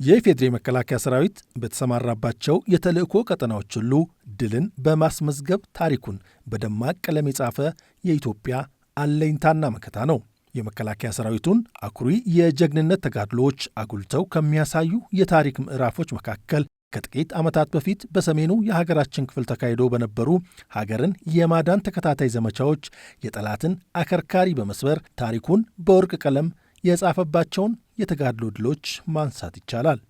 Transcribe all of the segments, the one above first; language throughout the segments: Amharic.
የኢፌዴሪ መከላከያ ሰራዊት በተሰማራባቸው የተልእኮ ቀጠናዎች ሁሉ ድልን በማስመዝገብ ታሪኩን በደማቅ ቀለም የጻፈ የኢትዮጵያ አለኝታና መከታ ነው። የመከላከያ ሰራዊቱን አኩሪ የጀግንነት ተጋድሎዎች አጉልተው ከሚያሳዩ የታሪክ ምዕራፎች መካከል ከጥቂት ዓመታት በፊት በሰሜኑ የሀገራችን ክፍል ተካሂዶ በነበሩ ሀገርን የማዳን ተከታታይ ዘመቻዎች የጠላትን አከርካሪ በመስበር ታሪኩን በወርቅ ቀለም የጻፈባቸውን የተጋድሎ ድሎች ማንሳት ይቻላል።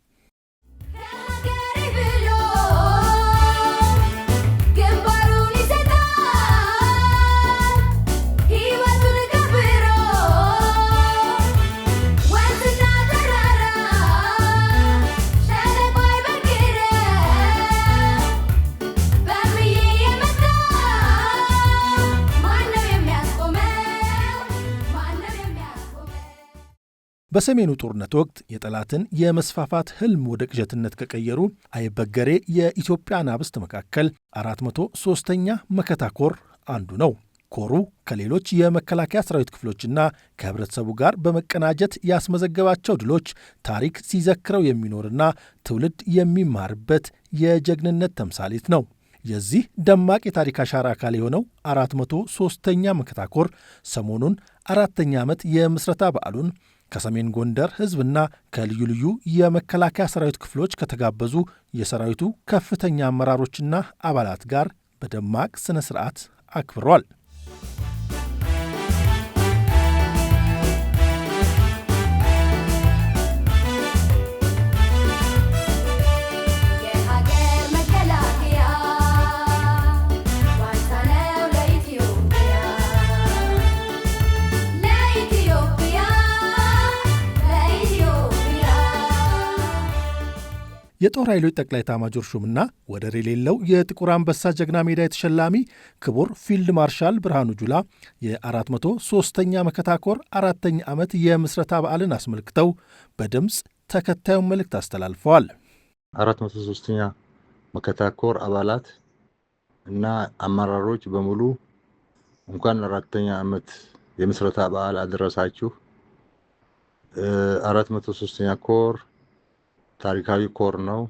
በሰሜኑ ጦርነት ወቅት የጠላትን የመስፋፋት ህልም ወደ ቅዠትነት ከቀየሩ አይበገሬ የኢትዮጵያ አናብስት መካከል 403ኛ መከታ ኮር አንዱ ነው። ኮሩ ከሌሎች የመከላከያ ሰራዊት ክፍሎችና ከህብረተሰቡ ጋር በመቀናጀት ያስመዘገባቸው ድሎች ታሪክ ሲዘክረው የሚኖርና ትውልድ የሚማርበት የጀግንነት ተምሳሌት ነው። የዚህ ደማቅ የታሪክ አሻራ አካል የሆነው 403ኛ መከታ ኮር ሰሞኑን 4ኛ ዓመት የምስረታ በዓሉን ከሰሜን ጎንደር ህዝብና ከልዩ ልዩ የመከላከያ ሰራዊት ክፍሎች ከተጋበዙ የሰራዊቱ ከፍተኛ አመራሮችና አባላት ጋር በደማቅ ስነ ስርዓት አክብሯል። የጦር ኃይሎች ጠቅላይ ኤታማዦር ሹምና ወደር የሌለው የጥቁር አንበሳ ጀግና ሜዳ የተሸላሚ ክቡር ፊልድ ማርሻል ብርሃኑ ጁላ የ403ኛ መከታ ኮር 4ኛ ዓመት የምስረታ በዓልን አስመልክተው በድምፅ ተከታዩን መልእክት አስተላልፈዋል። 403ኛ መከታ ኮር አባላት እና አመራሮች በሙሉ እንኳን 4ኛ ዓመት የምስረታ በዓል አደረሳችሁ። 403ኛ ኮር ታሪካዊ ኮር ነው።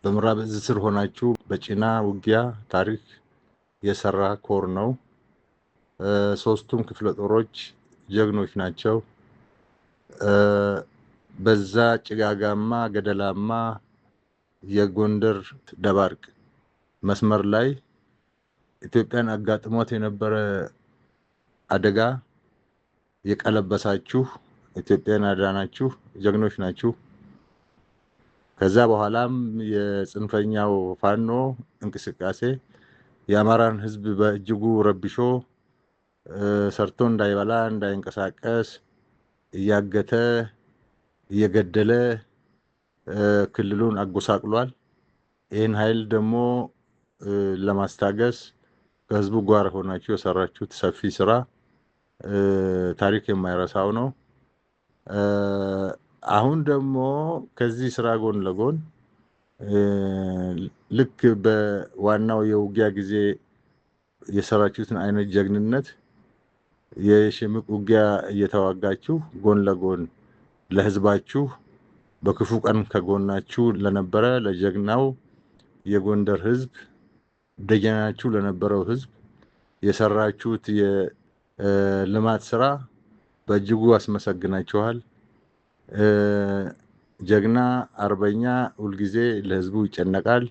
በምዕራብ እዝ ስር ሆናችሁ በጭና ውጊያ ታሪክ የሰራ ኮር ነው። ሶስቱም ክፍለ ጦሮች ጀግኖች ናቸው። በዛ ጭጋጋማ ገደላማ የጎንደር ደባርቅ መስመር ላይ ኢትዮጵያን አጋጥሞት የነበረ አደጋ የቀለበሳችሁ ኢትዮጵያን አዳናችሁ ጀግኖች ናችሁ። ከዛ በኋላም የጽንፈኛው ፋኖ እንቅስቃሴ የአማራን ህዝብ በእጅጉ ረብሾ ሰርቶ እንዳይበላ እንዳይንቀሳቀስ እያገተ እየገደለ ክልሉን አጎሳቅሏል። ይህን ኃይል ደግሞ ለማስታገስ ከህዝቡ ጋር ሆናችሁ የሰራችሁት ሰፊ ስራ ታሪክ የማይረሳው ነው። አሁን ደግሞ ከዚህ ስራ ጎን ለጎን ልክ በዋናው የውጊያ ጊዜ የሰራችሁትን አይነት ጀግንነት የሽምቅ ውጊያ እየተዋጋችሁ ጎን ለጎን ለህዝባችሁ በክፉ ቀን ከጎናችሁ ለነበረ ለጀግናው የጎንደር ህዝብ ደጀናችሁ ለነበረው ህዝብ የሰራችሁት የልማት ስራ በእጅጉ አስመሰግናችኋል። ጀግና አርበኛ ሁልጊዜ ለህዝቡ ይጨነቃል።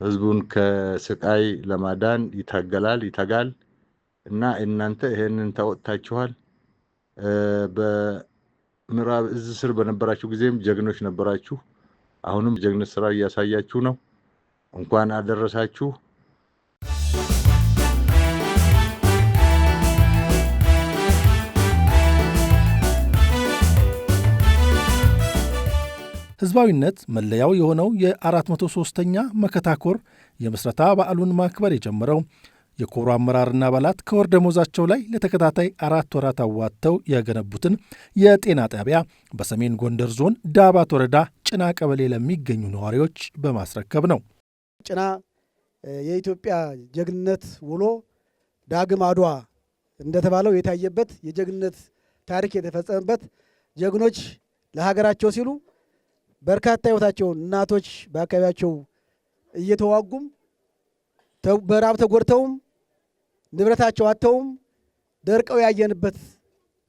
ህዝቡን ከስቃይ ለማዳን ይታጋል እና እናንተ ይሄንን ተወጣጣችኋል። በምዕራብ እዝ ስር በነበራችሁ ጊዜም ጀግኖች ነበራችሁ። አሁንም ጀግነት ስራ እያሳያችሁ ነው። እንኳን አደረሳችሁ። ህዝባዊነት መለያው የሆነው የ403ኛ መከታ ኮር የምስረታ በዓሉን ማክበር የጀመረው የኮሩ አመራርና አባላት ከወር ደመወዛቸው ላይ ለተከታታይ 4 ወራት አዋጥተው የገነቡትን የጤና ጣቢያ በሰሜን ጎንደር ዞን ዳባት ወረዳ ጭና ቀበሌ ለሚገኙ ነዋሪዎች በማስረከብ ነው። ጭና የኢትዮጵያ ጀግንነት ውሎ ዳግም አድዋ እንደተባለው የታየበት የጀግንነት ታሪክ የተፈጸመበት ጀግኖች ለሀገራቸው ሲሉ በርካታ ህይወታቸውን እናቶች በአካባቢያቸው እየተዋጉም በራብ ተጎድተውም ንብረታቸው አጥተውም ደርቀው ያየንበት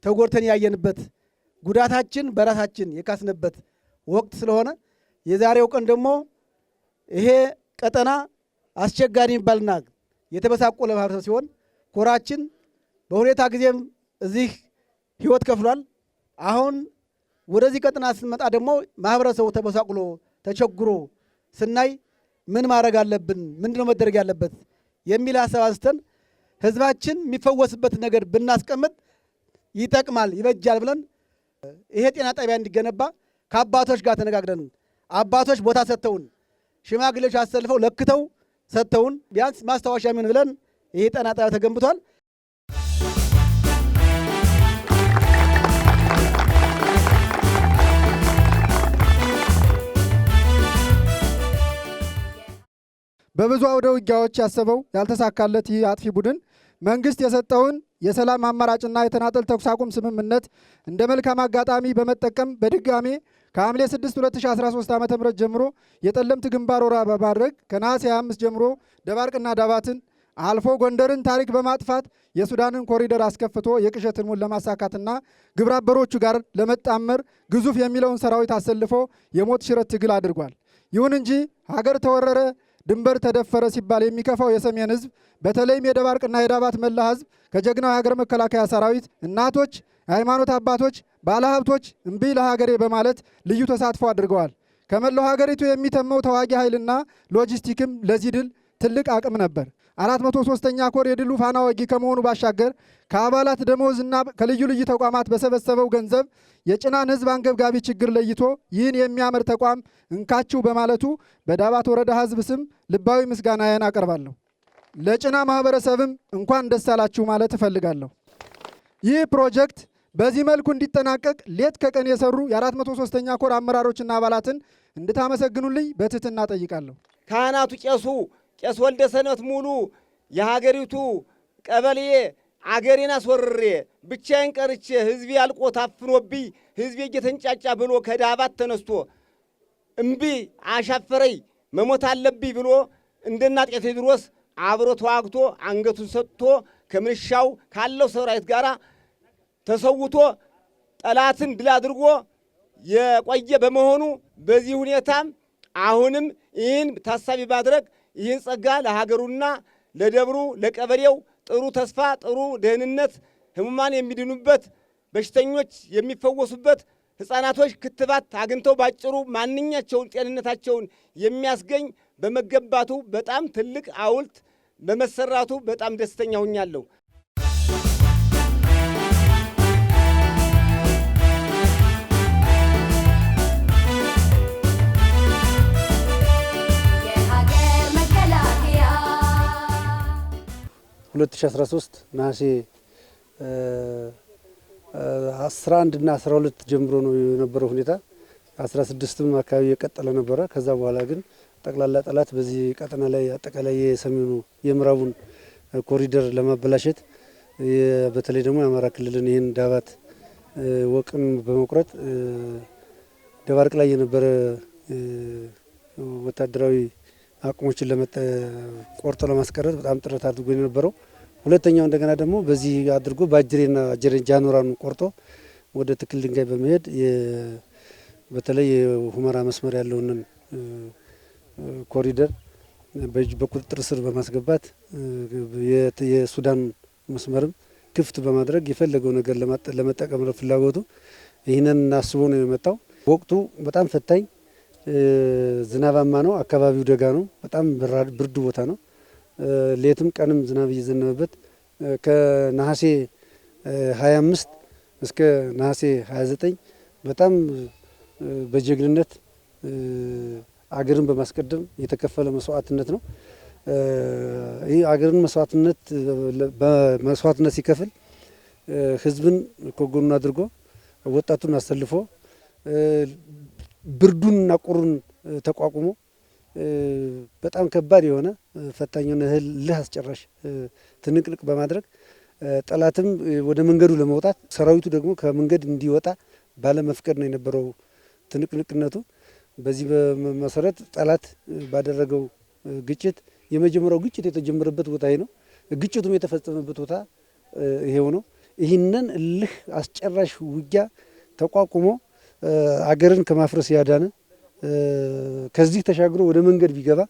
ተጎድተን ያየንበት ጉዳታችን በራሳችን የካስንበት ወቅት ስለሆነ የዛሬው ቀን ደግሞ ይሄ ቀጠና አስቸጋሪ የሚባልና የተበሳቆለ ማህበረሰብ ሲሆን ኮራችን በሁኔታ ጊዜም እዚህ ህይወት ከፍሏል። አሁን ወደዚህ ቀጠና ስንመጣ ደግሞ ማህበረሰቡ ተበሳቅሎ ተቸግሮ ስናይ ምን ማድረግ አለብን፣ ምንድነው መደረግ ያለበት የሚል ሀሳብ አንስተን ህዝባችን የሚፈወስበት ነገር ብናስቀምጥ ይጠቅማል፣ ይበጃል ብለን ይሄ ጤና ጣቢያ እንዲገነባ ከአባቶች ጋር ተነጋግረን አባቶች ቦታ ሰጥተውን ሽማግሌዎች አሰልፈው ለክተው ሰጥተውን ቢያንስ ማስታወሻ ምን ብለን ይሄ ጤና ጣቢያ ተገንብቷል። በብዙ አውደ ውጊያዎች ያሰበው ያልተሳካለት ይህ አጥፊ ቡድን መንግስት የሰጠውን የሰላም አማራጭና የተናጠል ተኩስ አቁም ስምምነት እንደ መልካም አጋጣሚ በመጠቀም በድጋሜ ከሐምሌ 6 2013 ዓ.ም ጀምሮ የጠለምት ግንባር ወረራ በማድረግ ከነሐሴ 25 ጀምሮ ደባርቅና ዳባትን አልፎ ጎንደርን ታሪክ በማጥፋት የሱዳንን ኮሪደር አስከፍቶ የቅዠት ህልሙን ለማሳካትና ግብረ አበሮቹ ጋር ለመጣመር ግዙፍ የሚለውን ሰራዊት አሰልፎ የሞት ሽረት ትግል አድርጓል። ይሁን እንጂ ሀገር ተወረረ፣ ድንበር ተደፈረ ሲባል የሚከፋው የሰሜን ህዝብ በተለይም የደባርቅና የዳባት መላ ህዝብ ከጀግናው የሀገር መከላከያ ሰራዊት እናቶች፣ የሃይማኖት አባቶች፣ ባለሀብቶች እምቢ ለሀገሬ በማለት ልዩ ተሳትፎ አድርገዋል። ከመላው ሀገሪቱ የሚተመው ተዋጊ ኃይልና ሎጂስቲክም ለዚህ ድል ትልቅ አቅም ነበር። 403ኛ ኮር የድሉ ፋና ወጊ ከመሆኑ ባሻገር ከአባላት ደሞዝና ከልዩ ልዩ ተቋማት በሰበሰበው ገንዘብ የጭናን ህዝብ አንገብጋቢ ችግር ለይቶ ይህን የሚያምር ተቋም እንካችሁ በማለቱ በዳባት ወረዳ ህዝብ ስም ልባዊ ምስጋናዬን አቀርባለሁ። ለጭና ማህበረሰብም እንኳን ደስ አላችሁ ማለት እፈልጋለሁ። ይህ ፕሮጀክት በዚህ መልኩ እንዲጠናቀቅ ሌት ከቀን የሰሩ የ403ኛ ኮር አመራሮችና አባላትን እንድታመሰግኑልኝ በትህትና ጠይቃለሁ። ካህናቱ ቄስ ወልደ ሰንበት ሙሉ የሀገሪቱ ቀበሌ አገሬን አስወርሬ ብቻዬን ቀርቼ ህዝቤ አልቆ ታፍኖብኝ ህዝቤ እየተንጫጫ ብሎ ከዳባት ተነስቶ እምቢ አሻፈረኝ መሞት አለብኝ ብሎ እንደና አጤ ቴዎድሮስ አብሮ ተዋግቶ አንገቱን ሰጥቶ ከምንሻው ካለው ሰራዊት ጋር ተሰውቶ ጠላትን ድል አድርጎ የቆየ በመሆኑ በዚህ ሁኔታም አሁንም ይህን ታሳቢ ማድረግ ይህን ጸጋ ለሀገሩና ለደብሩ ለቀበሌው ጥሩ ተስፋ ጥሩ ደህንነት ህሙማን የሚድኑበት በሽተኞች የሚፈወሱበት ህፃናቶች ክትባት አግኝተው ባጭሩ ማንኛቸውን ጤንነታቸውን የሚያስገኝ በመገንባቱ በጣም ትልቅ ሐውልት በመሰራቱ በጣም ደስተኛ ሆኛለሁ። የሀገር መከላከያ 2013 ነሐሴ 11 እና 12 ጀምሮ ነው የነበረው ሁኔታ። 16ም አካባቢ የቀጠለ ነበረ። ከዛ በኋላ ግን ጠቅላላ ጠላት በዚህ ቀጠና ላይ አጠቃላይ የሰሜኑ የምዕራቡን ኮሪደር ለማበላሸት በተለይ ደግሞ የአማራ ክልልን ይህን ዳባት ወቅን በመቁረጥ ደባርቅ ላይ የነበረ ወታደራዊ አቅሞችን ቆርጦ ለማስቀረት በጣም ጥረት አድርጎ የነበረው። ሁለተኛው እንደገና ደግሞ በዚህ አድርጎ በአጅሬና ጃኖራን ቆርጦ ወደ ትክል ድንጋይ በመሄድ በተለይ የሁመራ መስመር ያለውን ኮሪደር በቁጥጥር ስር በማስገባት የሱዳን መስመርም ክፍት በማድረግ የፈለገው ነገር ለመጠቀም ነው ፍላጎቱ። ይህንን አስቦ ነው የመጣው። ወቅቱ በጣም ፈታኝ ዝናባማ ነው። አካባቢው ደጋ ነው። በጣም ብርድ ቦታ ነው። ሌትም ቀንም ዝናብ እየዘነበበት ከነሐሴ 25 እስከ ነሐሴ 29 በጣም በጀግንነት አገርን በማስቀደም የተከፈለ መስዋዕትነት ነው። ይህ አገርን መስዋዕትነት ሲከፍል ህዝብን ከጎኑ አድርጎ ወጣቱን አሰልፎ ብርዱንና ቁሩን ተቋቁሞ በጣም ከባድ የሆነ ፈታኝ የሆነ እልህ አስጨራሽ ትንቅንቅ በማድረግ ጠላትም ወደ መንገዱ ለመውጣት ሰራዊቱ ደግሞ ከመንገድ እንዲወጣ ባለመፍቀድ ነው የነበረው ትንቅንቅነቱ። በዚህ በመሰረት ጠላት ባደረገው ግጭት የመጀመሪያው ግጭት የተጀመረበት ቦታ ይሄ ነው። ግጭቱም የተፈጸመበት ቦታ ይሄው ነው። ይህንን እልህ አስጨራሽ ውጊያ ተቋቁሞ አገርን ከማፍረስ ያዳነ ከዚህ ተሻግሮ ወደ መንገድ ቢገባ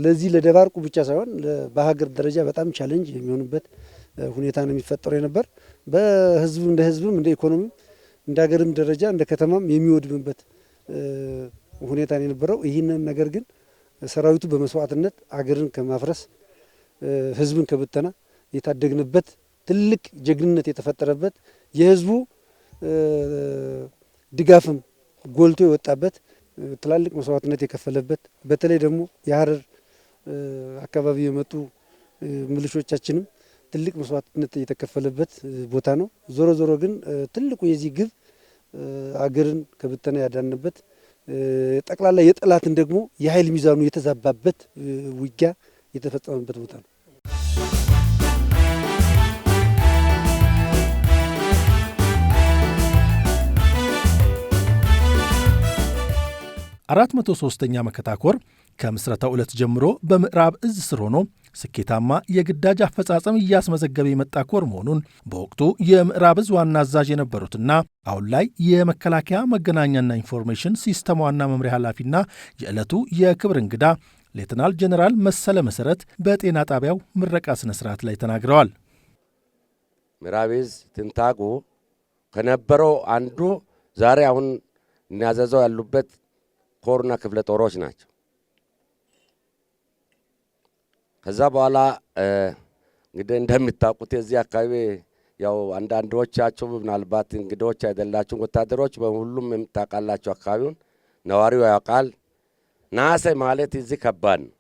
ለዚህ ለደባርቁ ብቻ ሳይሆን በሀገር ደረጃ በጣም ቻሌንጅ የሚሆንበት ሁኔታ ነው የሚፈጠረው የነበር በህዝብ እንደ ህዝብም እንደ ኢኮኖሚም እንደ ሀገርም ደረጃ እንደ ከተማም የሚወድምበት ሁኔታ ነው የነበረው። ይህንን ነገር ግን ሰራዊቱ በመስዋዕትነት አገርን ከማፍረስ ህዝብን ከብተና የታደግንበት ትልቅ ጀግንነት የተፈጠረበት የህዝቡ ድጋፍም ጎልቶ የወጣበት ትላልቅ መስዋዕትነት የከፈለበት በተለይ ደግሞ የሀረር አካባቢ የመጡ ምልሾቻችንም ትልቅ መስዋዕትነት የተከፈለበት ቦታ ነው። ዞሮ ዞሮ ግን ትልቁ የዚህ ግብ አገርን ከብተና ያዳንበት ጠቅላላ የጠላትን ደግሞ የኃይል ሚዛኑ የተዛባበት ውጊያ የተፈጸመበት ቦታ ነው። 403ኛ መከታ ኮር ከምስረታው ዕለት ጀምሮ በምዕራብ እዝ ስር ሆኖ ስኬታማ የግዳጅ አፈጻጸም እያስመዘገበ የመጣ ኮር መሆኑን በወቅቱ የምዕራብ እዝ ዋና አዛዥ የነበሩትና አሁን ላይ የመከላከያ መገናኛና ኢንፎርሜሽን ሲስተም ዋና መምሪያ ኃላፊና የዕለቱ የክብር እንግዳ ሌተናል ጀነራል መሰለ መሰረት በጤና ጣቢያው ምረቃ ስነ ስርዓት ላይ ተናግረዋል። ምዕራብ እዝ ትንታጉ ከነበረው አንዱ ዛሬ አሁን እናዘዘው ያሉበት ኮርና ክፍለ ጦሮች ናቸው። ከዛ በኋላ እንግዲህ እንደምታውቁት የዚህ አካባቢ ያው አንዳንዶቻችሁ ምናልባት እንግዶች አይደላችሁ ወታደሮች በሁሉም የምታውቃላችሁ አካባቢውን ነዋሪው ያውቃል። ናሴ ማለት እዚህ ከባድ ነው።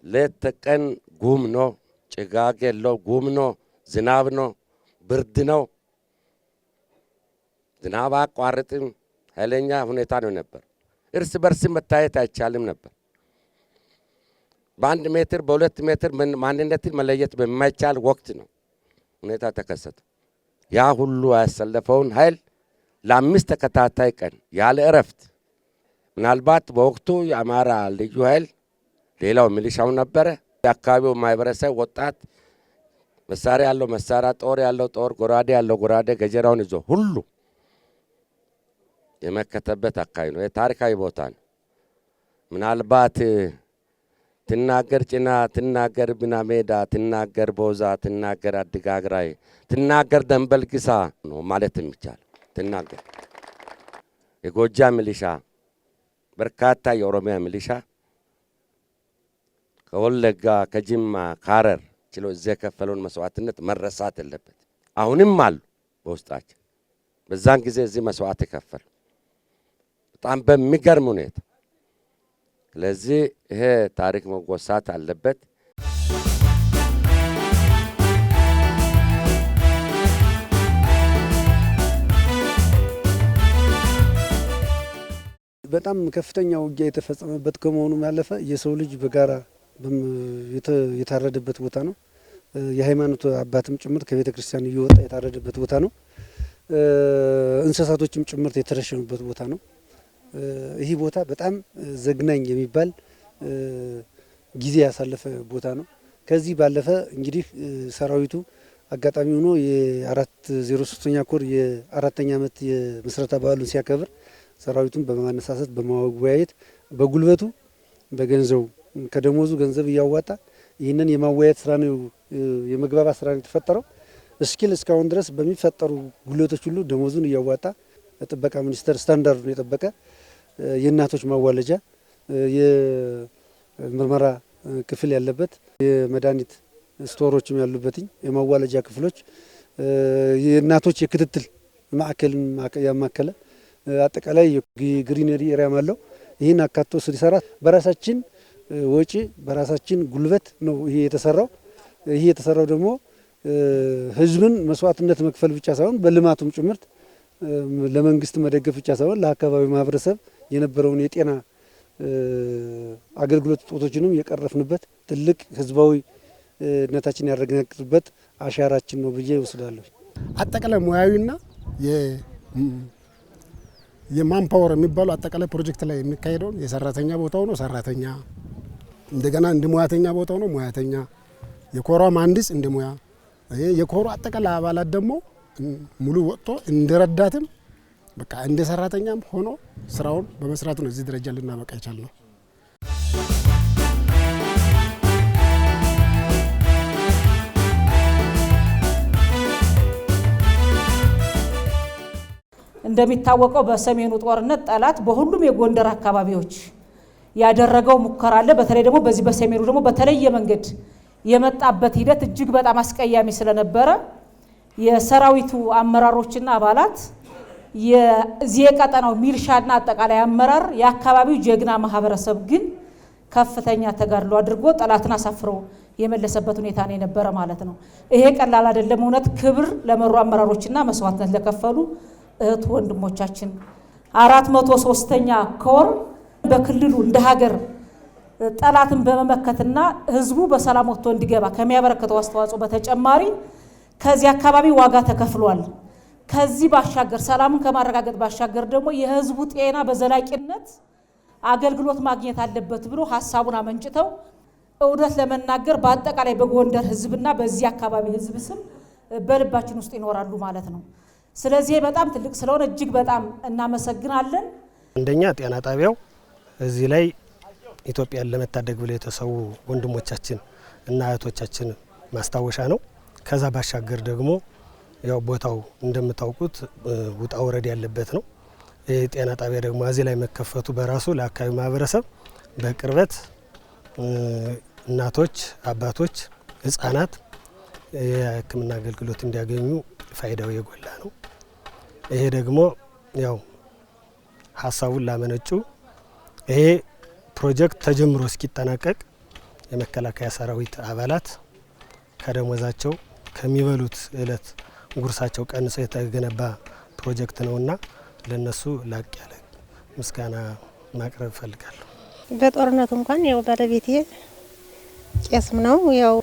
ሌት ቀን ጉም ነው፣ ጭጋግ የለው፣ ጉም ነው፣ ዝናብ ነው፣ ብርድ ነው። ዝናብ አቋርጥም ኃይለኛ ሁኔታ ነው ነበር። እርስ በርስ መታየት አይቻልም ነበር። በአንድ ሜትር በሁለት ሜትር ማንነትን መለየት በማይቻል ወቅት ነው ሁኔታ ተከሰተ። ያ ሁሉ ያሰለፈውን ኃይል ለአምስት ተከታታይ ቀን ያለ እረፍት ምናልባት በወቅቱ የአማራ ልዩ ኃይል ሌላው ሚሊሻው ነበረ። የአካባቢው ማህበረሰብ ወጣት መሳሪያ ያለው መሳሪያ፣ ጦር ያለው ጦር፣ ጎራዴ ያለው ጎራዴ፣ ገጀራውን ይዞ ሁሉ የመከተበት አካባቢ ነው። የታሪካዊ ቦታ ነው። ምናልባት ትናገር ጭና፣ ትናገር ብና ሜዳ፣ ትናገር ቦዛ፣ ትናገር አድጋግራይ፣ ትናገር ደንበል ግሳ ነው ማለት የሚቻል። ትናገር የጎጃም ሚሊሻ በርካታ የኦሮሚያ ሚሊሻ ከወለጋ ከጅማ ከሐረር ችሎ እዚህ የከፈለውን መስዋዕትነት መረሳት የለበት። አሁንም አሉ በውስጣችን በዛን ጊዜ እዚህ መስዋዕት የከፈሉ በጣም በሚገርም ሁኔታ። ስለዚህ ይሄ ታሪክ መወሳት አለበት። በጣም ከፍተኛ ውጊያ የተፈጸመበት ከመሆኑም ያለፈ የሰው ልጅ በጋራ የታረደበት ቦታ ነው። የሃይማኖት አባትም ጭምር ከቤተ ክርስቲያን እየወጣ የታረደበት ቦታ ነው። እንስሳቶችም ጭምር የተረሸኑበት ቦታ ነው። ይህ ቦታ በጣም ዘግናኝ የሚባል ጊዜ ያሳለፈ ቦታ ነው። ከዚህ ባለፈ እንግዲህ ሰራዊቱ አጋጣሚ ሆኖ የ403ኛ ኮር የ4ኛ ዓመት የምስረታ በዓሉን ሲያከብር ሰራዊቱን በማነሳሳት በማወያየት በጉልበቱ በገንዘቡ ከደሞዙ ገንዘብ እያዋጣ ይህንን የማወያየት ስራ ነው፣ የመግባባት ስራ ነው የተፈጠረው። እስኪል እስካሁን ድረስ በሚፈጠሩ ጉልበቶች ሁሉ ደሞዙን እያዋጣ ጥበቃ ሚኒስቴር ስታንዳርዱን የጠበቀ የእናቶች ማዋለጃ፣ የምርመራ ክፍል ያለበት፣ የመድኃኒት ስቶሮችም ያሉበትኝ የማዋለጃ ክፍሎች፣ የእናቶች የክትትል ማዕከልን ያማከለ አጠቃላይ የግሪነሪ ኤሪያም አለው። ይህን አካቶ ሲሰራ በራሳችን ወጪ በራሳችን ጉልበት ነው ይሄ የተሰራው። ይሄ የተሰራው ደግሞ ህዝብን መስዋዕትነት መክፈል ብቻ ሳይሆን በልማቱም ጭምርት ለመንግስት መደገፍ ብቻ ሳይሆን ለአካባቢው ማህበረሰብ የነበረውን የጤና አገልግሎት እጦቶችንም የቀረፍንበት ትልቅ ህዝባዊነታችን ያረጋግጥበት አሻራችን ነው ብዬ እወስዳለሁ። አጠቃላይ ሙያዊና የማንፓወር የሚባለው አጠቃላይ ፕሮጀክት ላይ የሚካሄደው የሰራተኛ ቦታው ነው ሰራተኛ፣ እንደገና እንደ ሙያተኛ ቦታው ነው ሙያተኛ፣ የኮሯ መሀንዲስ እንደ ሙያ፣ የኮሯ አጠቃላይ አባላት ደግሞ ሙሉ ወጥቶ እንደረዳትም በቃ እንደ ሰራተኛም ሆኖ ስራውን በመስራት ነው እዚህ ደረጃ ልናበቃ የቻልነው። እንደሚታወቀው በሰሜኑ ጦርነት ጠላት በሁሉም የጎንደር አካባቢዎች ያደረገው ሙከራ አለ። በተለይ ደግሞ በዚህ በሰሜኑ ደግሞ በተለየ መንገድ የመጣበት ሂደት እጅግ በጣም አስቀያሚ ስለነበረ የሰራዊቱ አመራሮችና አባላት የዚህ የቀጠናው ሚልሻና አጠቃላይ አመራር የአካባቢው ጀግና ማህበረሰብ ግን ከፍተኛ ተጋድሎ አድርጎ ጠላትን አሳፍሮ የመለሰበት ሁኔታ ነው የነበረ ማለት ነው። ይሄ ቀላል አይደለም። እውነት ክብር ለመሩ አመራሮችና መስዋዕትነት ለከፈሉ እህት ወንድሞቻችን 403ኛ ኮር በክልሉ እንደ ሀገር ጠላትን በመመከትና ህዝቡ በሰላም ወጥቶ እንዲገባ ከሚያበረክተው አስተዋጽኦ በተጨማሪ ከዚህ አካባቢ ዋጋ ተከፍሏል። ከዚህ ባሻገር ሰላምን ከማረጋገጥ ባሻገር ደግሞ የህዝቡ ጤና በዘላቂነት አገልግሎት ማግኘት አለበት ብሎ ሐሳቡን አመንጭተው እውነት ለመናገር በአጠቃላይ በጎንደር ህዝብና በዚህ አካባቢ ህዝብ ስም በልባችን ውስጥ ይኖራሉ ማለት ነው። ስለዚህ በጣም ትልቅ ስለሆነ እጅግ በጣም እናመሰግናለን። አንደኛ ጤና ጣቢያው እዚህ ላይ ኢትዮጵያን ለመታደግ ብለው የተሰዉ ወንድሞቻችን እና እህቶቻችን ማስታወሻ ነው። ከዛ ባሻገር ደግሞ ያው ቦታው እንደምታውቁት ውጣ ወረድ ያለበት ነው። ጤና ጣቢያ ደግሞ እዚህ ላይ መከፈቱ በራሱ ለአካባቢ ማህበረሰብ በቅርበት እናቶች፣ አባቶች፣ ህፃናት የሕክምና አገልግሎት እንዲያገኙ ፋይዳው የጎላ ነው። ይሄ ደግሞ ያው ሀሳቡን ላመነጩ ይሄ ፕሮጀክት ተጀምሮ እስኪጠናቀቅ የመከላከያ ሰራዊት አባላት ከደሞዛቸው ከሚበሉት እለት ጉርሳቸው ቀንሰው የተገነባ ፕሮጀክት ነውና ለነሱ ላቅ ያለ ምስጋና ማቅረብ ፈልጋለሁ። በጦርነቱ እንኳን ያው ባለቤቴ ቄስም ነው፣ ያው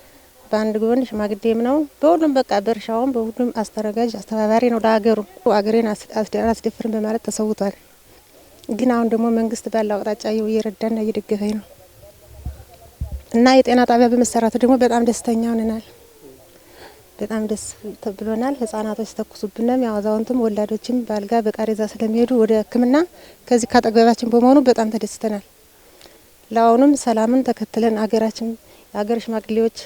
በአንድ ጎን ሽማግሌም ነው። በሁሉም በቃ በእርሻውም በሁሉም አስተረጋጅ አስተባባሪ ነው። ለሀገሩ አገሬን አስደፍርን በማለት ተሰውቷል። ግን አሁን ደግሞ መንግስት ባለው አቅጣጫ እየረዳና እየደገፈኝ ነው እና የጤና ጣቢያ በመሰራቱ ደግሞ በጣም ደስተኛ ሆነናል። በጣም ደስ ብሎናል። ህፃናቶች ተኩሱብንም ያው አዛውንቱም ወላዶችም ባልጋ በቃሬዛ ስለሚሄዱ ወደ ሕክምና ከዚህ ካጠገባችን በመሆኑ በጣም ተደስተናል። ለአሁኑም ሰላምን ተከትለን አገራችን የሀገር ሽማግሌዎች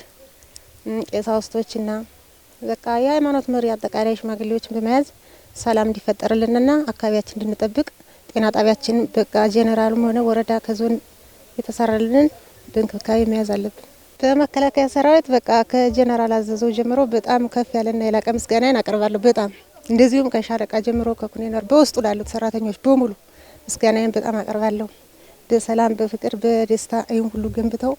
ቄሳውስቶችና በቃ የሃይማኖት መሪ አጠቃላይ ሽማግሌዎችን በመያዝ ሰላም እንዲፈጠርልንና አካባቢያችን እንድንጠብቅ ጤና ጣቢያችን በቃ ጄኔራልም ሆነ ወረዳ ከዞን የተሰራልን በእንክብካቤ መያዝ አለብን። በመከላከያ ሰራዊት በቃ ከጄኔራል አዘዘው ጀምሮ በጣም ከፍ ያለና የላቀ ምስጋናን አቀርባለሁ። በጣም እንደዚሁም ከሻለቃ ጀምሮ ከኩኔነር በውስጡ ላሉት ሰራተኞች በሙሉ ምስጋናን በጣም አቀርባለሁ። በሰላም በፍቅር በደስታ ይሁን ሁሉ ገንብተው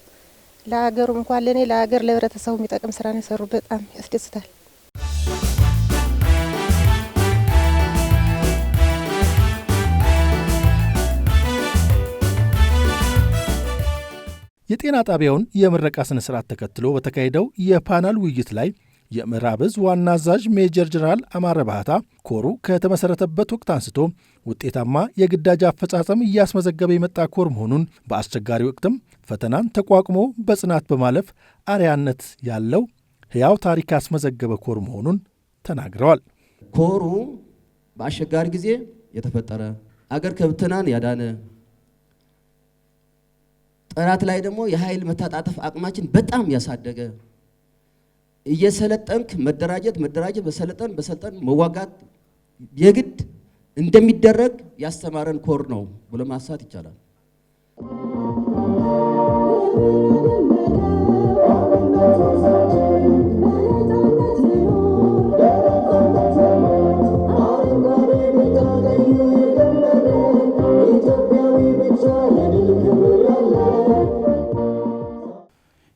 ለሀገሩ እንኳን ለኔ ለሀገር ለህብረተሰቡ የሚጠቅም ስራ ነው የሰሩ። በጣም ያስደስታል። የጤና ጣቢያውን የምረቃ ስነ ስርዓት ተከትሎ በተካሄደው የፓናል ውይይት ላይ የምዕራብ ዕዝ ዋና አዛዥ ሜጀር ጀነራል አማረ ባህታ ኮሩ ከተመሰረተበት ወቅት አንስቶ ውጤታማ የግዳጅ አፈጻጸም እያስመዘገበ የመጣ ኮር መሆኑን በአስቸጋሪ ወቅትም ፈተናን ተቋቁሞ በጽናት በማለፍ አርአያነት ያለው ሕያው ታሪክ ያስመዘገበ ኮር መሆኑን ተናግረዋል። ኮሩ በአስቸጋሪ ጊዜ የተፈጠረ አገር ከብተናን ያዳነ ጠላት ላይ ደግሞ የኃይል መታጣጠፍ አቅማችን በጣም ያሳደገ እየሰለጠንክ መደራጀት በሰለጠን መዋጋት የግድ እንደሚደረግ ያስተማረን ኮር ነው ብሎ ማሳት ይቻላል።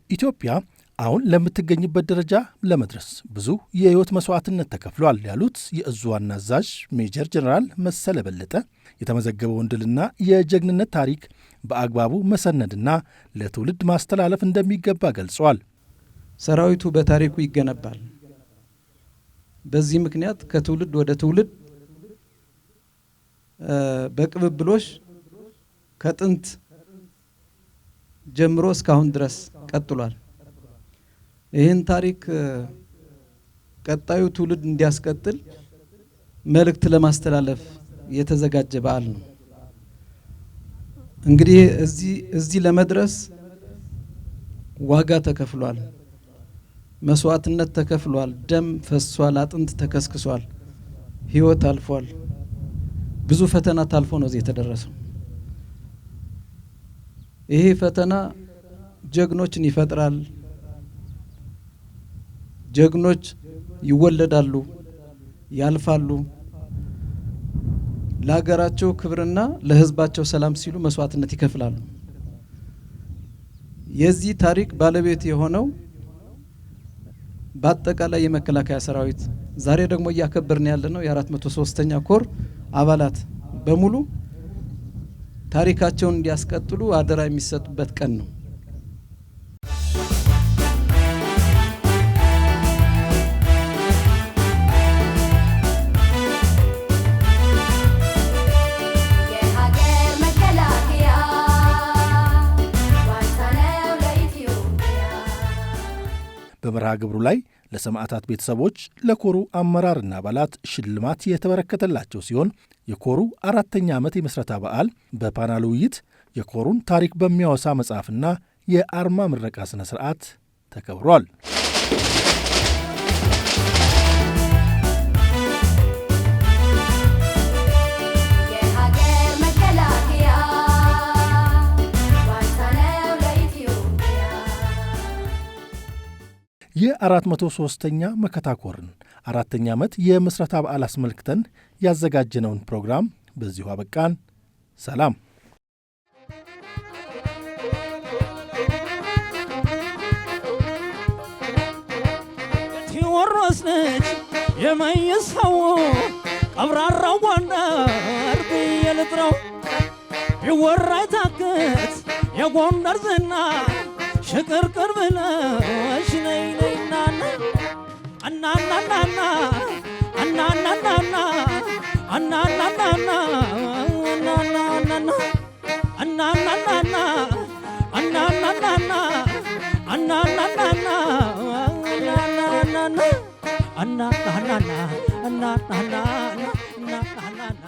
ኢትዮጵያ አሁን ለምትገኝበት ደረጃ ለመድረስ ብዙ የህይወት መስዋዕትነት ተከፍሏል ያሉት የእዙ ዋና አዛዥ ሜጀር ጀነራል መሰለ በለጠ የተመዘገበውን ድልና የጀግንነት ታሪክ በአግባቡ መሰነድና ለትውልድ ማስተላለፍ እንደሚገባ ገልጸዋል። ሰራዊቱ በታሪኩ ይገነባል። በዚህ ምክንያት ከትውልድ ወደ ትውልድ በቅብብሎሽ ከጥንት ጀምሮ እስካሁን ድረስ ቀጥሏል። ይህን ታሪክ ቀጣዩ ትውልድ እንዲያስቀጥል መልእክት ለማስተላለፍ የተዘጋጀ በዓል ነው። እንግዲህ እዚህ ለመድረስ ዋጋ ተከፍሏል፣ መስዋዕትነት ተከፍሏል፣ ደም ፈሷል፣ አጥንት ተከስክሷል፣ ህይወት አልፏል። ብዙ ፈተና ታልፎ ነው እዚህ የተደረሰው። ይሄ ፈተና ጀግኖችን ይፈጥራል። ጀግኖች ይወለዳሉ፣ ያልፋሉ። ለሀገራቸው ክብርና ለህዝባቸው ሰላም ሲሉ መስዋዕትነት ይከፍላሉ። የዚህ ታሪክ ባለቤት የሆነው በአጠቃላይ የመከላከያ ሰራዊት ዛሬ ደግሞ እያከበርን ያለነው የ403ኛ ኮር አባላት በሙሉ ታሪካቸውን እንዲያስቀጥሉ አደራ የሚሰጡበት ቀን ነው። በመርሃ ግብሩ ላይ ለሰማዕታት ቤተሰቦች፣ ለኮሩ አመራርና አባላት ሽልማት የተበረከተላቸው ሲሆን የኮሩ 4ኛ ዓመት የምስረታ በዓል በፓናል ውይይት፣ የኮሩን ታሪክ በሚያወሳ መጽሐፍና የአርማ ምረቃ ሥነ ሥርዓት ተከብሯል። የ403ኛ መከታ ኮርን 4ኛ ዓመት የምስረታ በዓል አስመልክተን ያዘጋጀነውን ፕሮግራም በዚሁ አበቃን። ሰላም። ቴዎድሮስ ነች የመይሰው ቀብራራው ጎንደር ብዬ ልጥራው ቢወራ ይታክት የጎንደር ዝና ሽቅርቅር ብለሽ ነይ ነይናና አናናናና አናናናና አናናናና አናናናና አናናናና አናናናና አናናናና አናናናና አናናናና አናናናና አናናናና